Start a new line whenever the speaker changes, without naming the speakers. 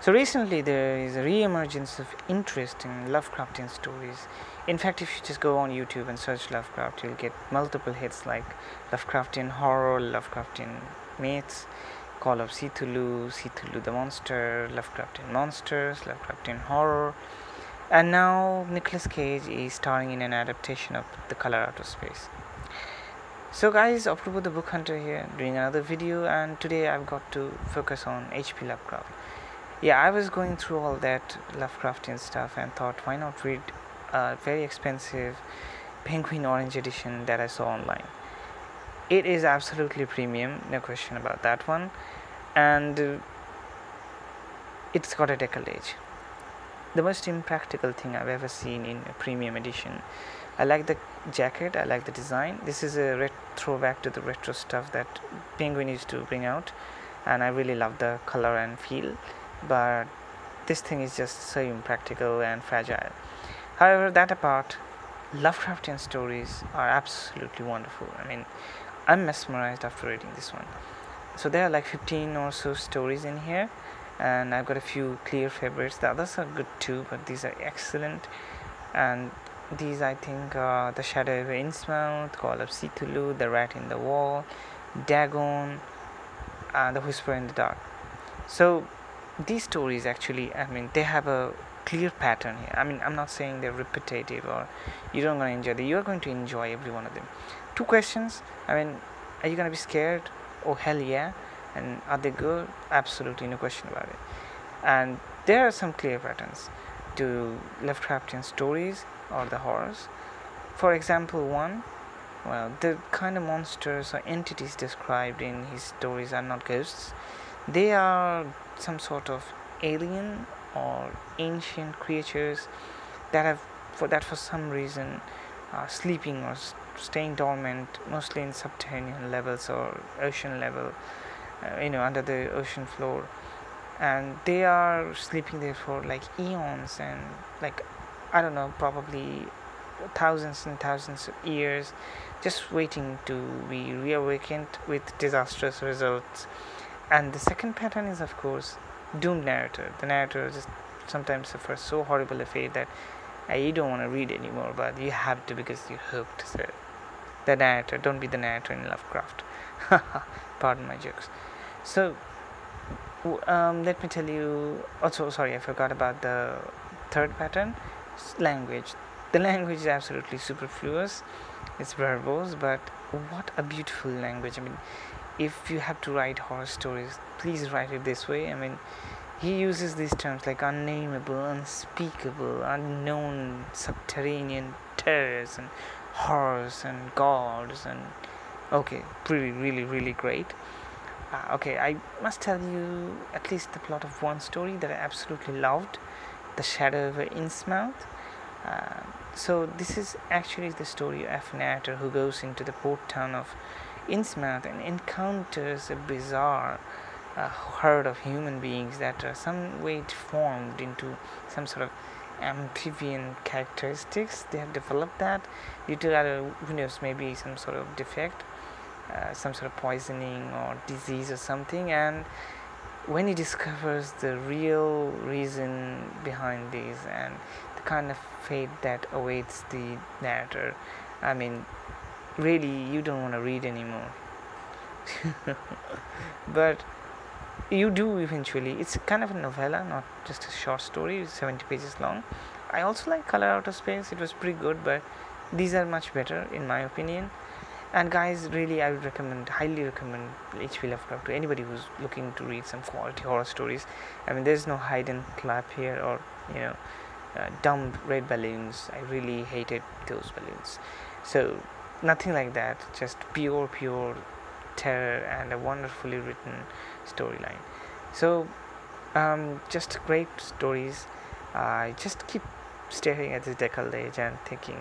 So recently there is a re-emergence of interest in Lovecraftian stories. In fact, if you just go on YouTube and search Lovecraft, you'll get multiple hits like Lovecraftian horror, Lovecraftian myths, Call of Cthulhu, Cthulhu the monster, Lovecraftian monsters, Lovecraftian horror, and now Nicolas Cage is starring in an adaptation of The Color Out of Space. So guys, Approval the Book Hunter here, doing another video, and today I've got to focus on H.P. Lovecraft. Yeah, I was going through all that Lovecraftian stuff and thought, why not read a very expensive Penguin Orange edition that I saw online. It is absolutely premium, no question about that one, and it's got a decollage. The most impractical thing I've ever seen in a premium edition. I like the jacket, I like the design. This is a throwback to the retro stuff that Penguin used to bring out, and I really love the color and feel, but this thing is just so impractical and fragile. However, that apart, Lovecraftian stories are absolutely wonderful. I mean, I'm mesmerized after reading this one. So there are like 15 or so stories in here, and I've got a few clear favorites. The others are good too, but these are excellent. And these, I think, are The Shadow of Innsmouth, Call of Cthulhu, The Rat in the Wall, Dagon, and The Whisper in the Dark. So these stories actually, I mean, they have a clear pattern here. I mean, I'm not saying they're repetitive or you don't going to enjoy them. You're going to enjoy every one of them. Two questions. I mean, are you going to be scared? Oh, hell yeah. And are they good? Absolutely, no question about it. And there are some clear patterns to Lovecraftian stories or the horrors. For example, one, well, the kind of monsters or entities described in his stories are not ghosts. They are some sort of alien or ancient creatures that for some reason are sleeping or staying dormant, mostly in subterranean levels or ocean level, under the ocean floor, and they are sleeping there for like eons and like, I don't know, probably thousands and thousands of years, just waiting to be reawakened with disastrous results. And the second pattern is, of course, doomed narrator. The narrator just sometimes suffers so horrible a fate that you don't want to read anymore, but you have to because you're hooked. So the narrator, don't be the narrator in Lovecraft. Pardon my jokes. So let me tell you also, sorry, I forgot about the third pattern, language. The language is absolutely superfluous. It's verbose, but what a beautiful language. I mean, if you have to write horror stories, please write it this way. I mean, he uses these terms like unnameable, unspeakable, unknown, subterranean terrors and horrors and gods, and okay, really great. Okay, I must tell you at least the plot of one story that I absolutely loved, The Shadow of Innsmouth. So this is actually the story of a narrator who goes into the port town of Innsmouth and encounters a bizarre herd of human beings that are some way formed into some sort of amphibian characteristics. They have developed that due to who knows, maybe some sort of defect, some sort of poisoning or disease or something. And when he discovers the real reason behind these and the kind of fate that awaits the narrator, I mean, really, you don't want to read anymore. But you do eventually. It's kind of a novella, not just a short story. It's 70 pages long. I also like Color Out of Space. It was pretty good, but these are much better in my opinion. And guys, really, I would highly recommend H.P. Lovecraft to anybody who's looking to read some quality horror stories. I mean, there's no hide and clap here or dumb red balloons. I really hated those balloons. So nothing like that, just pure terror and a wonderfully written storyline. So just great stories. I just keep staring at this decollage and thinking,